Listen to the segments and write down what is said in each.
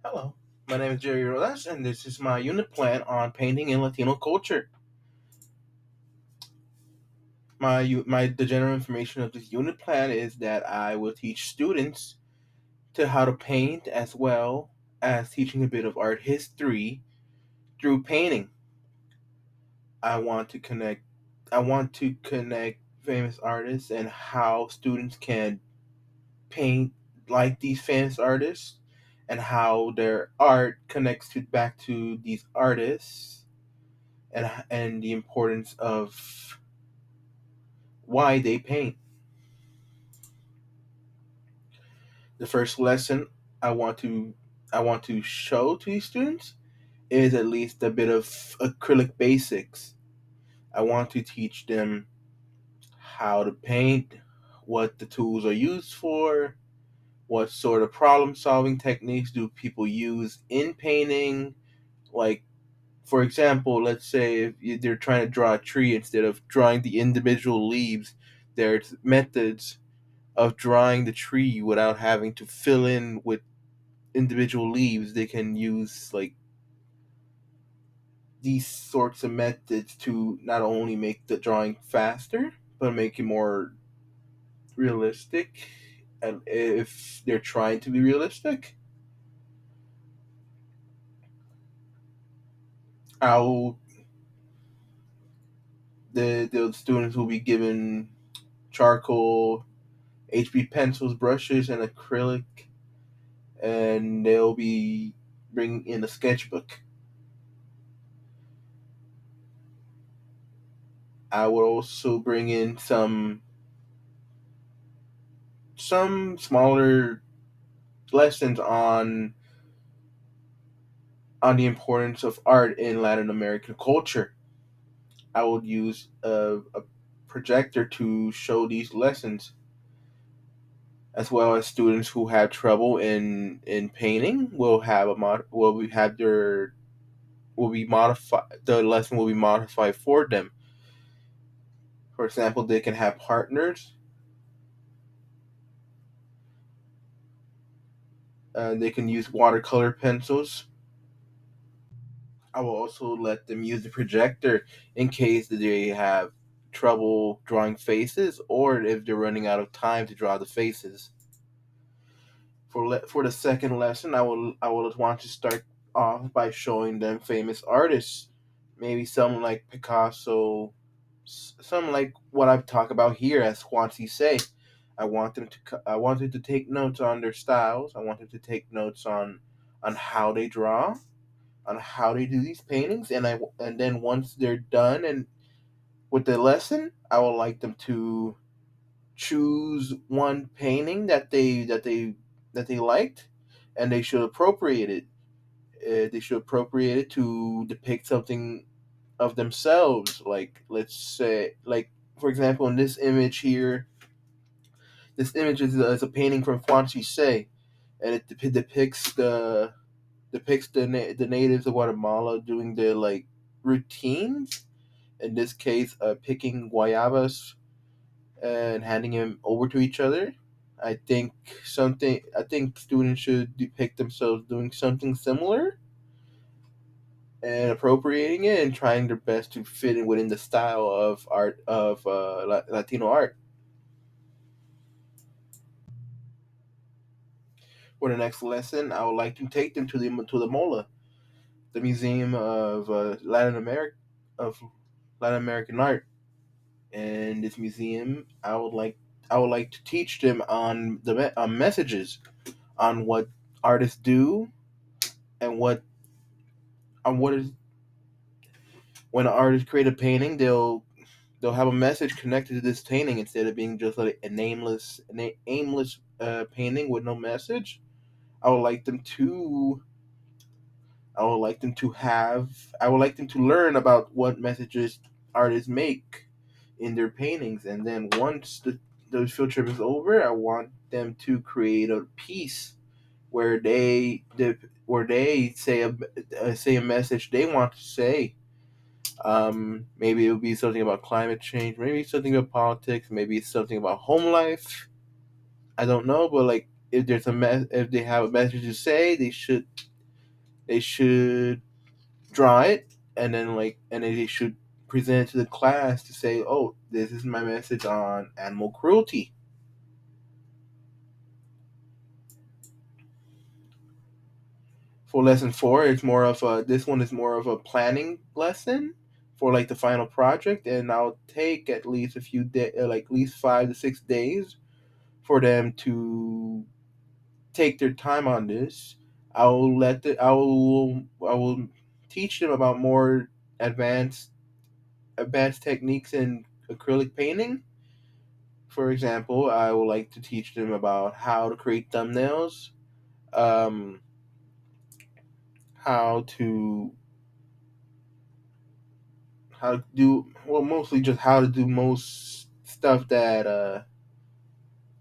Hello, my name is Jerri Rodas, and this is my unit plan on painting in Latino culture. The general information of this unit plan is that I will teach students to how to paint as well as teaching a bit of art history through painting. I want to connect I want to connect famous artists and how students can paint like these famous artists and how their art connects back to these artists and the importance of why they paint. The first lesson I want to I want to show to these students is at least a bit of acrylic basics. I want to teach them how to paint, what the tools are used for, what sort of problem solving techniques do people use in painting. Like, for example, let's say if they're trying to draw a tree instead of drawing the individual leaves, there's methods of drawing the tree without having to fill in with individual leaves. They can use like these sorts of methods to not only make the drawing faster but make it more realistic. And if they're trying to be realistic, I'll the students will be given charcoal, HB pencils, brushes, and acrylic, and they'll be bringing in a sketchbook. I will also bring in some smaller lessons on the importance of art in Latin American culture. I would use a projector to show these lessons, as well as students who have trouble in painting will have will be have their will be modified. The lesson will be modified for them. For example, they can have partners. They can use watercolor pencils. I will also let them use the projector in case that they have trouble drawing faces or if they're running out of time to draw the faces. For the second lesson, I will want to start off by showing them famous artists, maybe some like Picasso, some like what I've talked about here as Juanzi say. I want them to take notes on their styles. I want them to take notes on how they draw, on how they do these paintings, and then once they're done and with the lesson, I would like them to choose one painting that they liked, and they should appropriate it. They should appropriate it to depict something of themselves. Like, let's say, like, for example, in this image here, this image is a painting from Juan Say, and it depicts the natives of Guatemala doing their like routines. In this case, picking guayabas and handing them over to each other. I think students should depict themselves doing something similar and appropriating it and trying their best to fit in within the style of art of Latino art. For the next lesson, I would like to take them to the MOLA, the Museum of of Latin American art. And this museum, I would like to teach them on on messages on what artists do and what is when an artist create a painting, they'll have a message connected to this painting instead of being just like an aimless painting with no message. I would like them to I would like them to learn about what messages artists make in their paintings, and then once the field trip is over, I want them to create a piece where where they say a message they want to say. Maybe it would be something about climate change, maybe something about politics, maybe something about home life. I don't know, but like if if they have a message to say, they should. they should draw it, and then they should present it to the class to say, "Oh, this is my message on animal cruelty." For lesson four, it's more of a this one is more of a planning lesson for like the final project, and I'll take at least a few days, like at least 5 to 6 days, for them to take their time on this. I will teach them about more advanced advanced techniques in acrylic painting. For example, I would like to teach them about how to create thumbnails, um, how to mostly just how to do most stuff that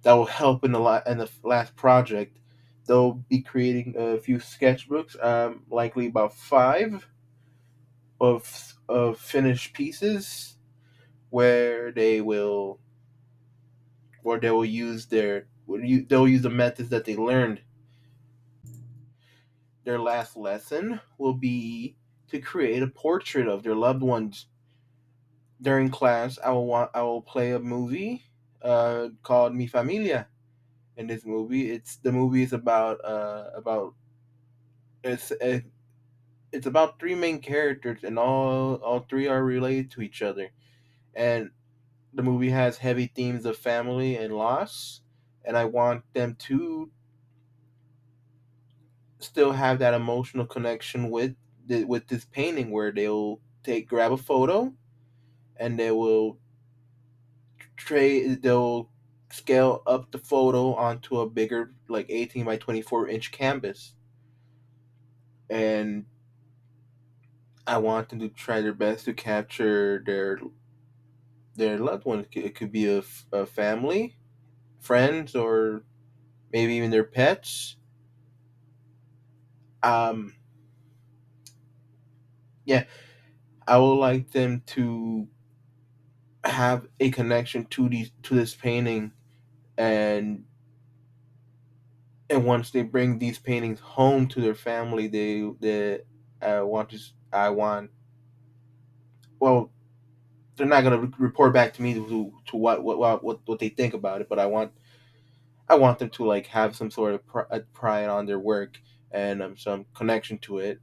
will help in the last project. They'll be creating a few sketchbooks, likely about five of finished pieces, where they will use they'll use the methods that they learned. Their last lesson will be to create a portrait of their loved ones. During class, I will play a movie called Mi Familia. In this movie, the movie is about it's it's about three main characters, and all three are related to each other. And the movie has heavy themes of family and loss, and I want them to still have that emotional connection with this painting, where they'll take grab a photo, and they'll scale up the photo onto a bigger, like 18 by 24-inch canvas. And I want them to try their best to capture their loved one. It could be a family, friends, or maybe even their pets. Um, yeah, I would like them to have a connection to this painting, and once they bring these paintings home to their family, they want to I want well, they're not gonna report back to me to what they think about it, but I want them to like have some sort of pride on their work, and some connection to it.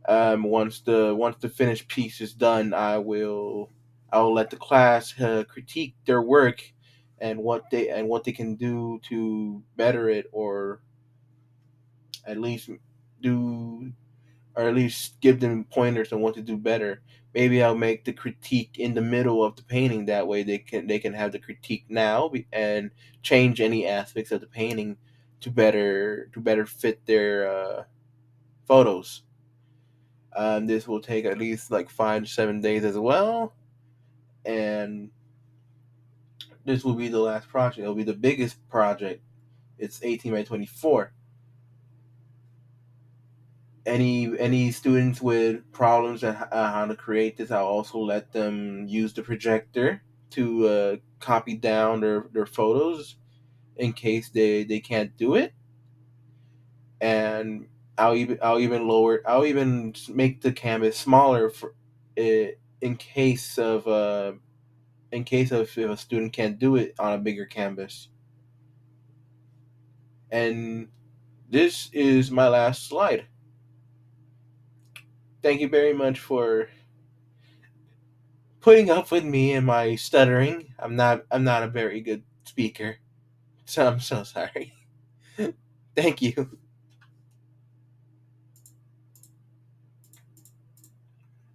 Once the finished piece is done, I will let the class critique their work, and what they can do to better it, at least do or at least give them pointers on what to do better. Maybe I'll make the critique in the middle of the painting. That way they can have the critique now, and change any aspects of the painting to better fit their photos. This will take at least like 5 to 7 days as well, and this will be the last project. It'll be the biggest project. It's 18 by 24. Any students with problems on how to create this, I'll also let them use the projector to copy down their photos in case they can't do it. And I'll even make the canvas smaller for in case of if a student can't do it on a bigger canvas. And this is my last slide. Thank you very much for putting up with me and my stuttering. I'm not a very good speaker, so I'm so sorry. Thank you.